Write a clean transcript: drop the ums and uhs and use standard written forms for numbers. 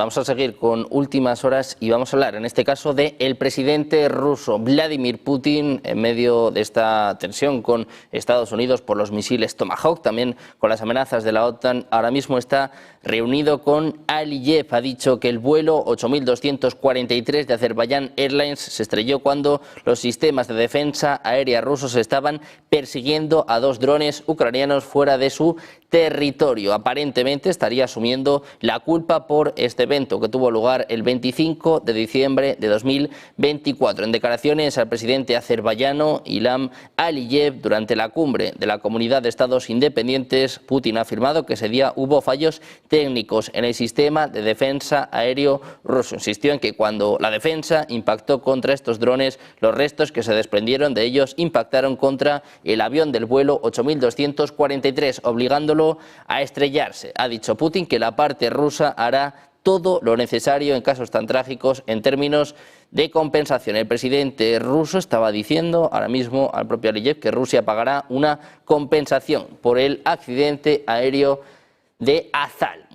Vamos a seguir con últimas horas y vamos a hablar en este caso de el presidente ruso Vladimir Putin en medio de esta tensión con Estados Unidos por los misiles Tomahawk, también con las amenazas de la OTAN. Ahora mismo está reunido con Aliyev. Ha dicho que el vuelo 8243 de Azerbaiyán Airlines se estrelló cuando los sistemas de defensa aérea rusos estaban persiguiendo a 2 drones ucranianos fuera de su territorio. Aparentemente estaría asumiendo la culpa por este evento que tuvo lugar el 25 de diciembre de 2024. En declaraciones al presidente azerbaiyano Ilham Aliyev durante la cumbre de la Comunidad de Estados Independientes, Putin ha afirmado que ese día hubo fallos técnicos en el sistema de defensa aéreo ruso. Insistió en que cuando la defensa impactó contra estos drones, los restos que se desprendieron de ellos impactaron contra el avión del vuelo 8243, obligándolo a estrellarse. Ha dicho Putin que la parte rusa hará todo lo necesario en casos tan trágicos en términos de compensación. El presidente ruso estaba diciendo ahora mismo al propio Aliyev que Rusia pagará una compensación por el accidente aéreo de Azal.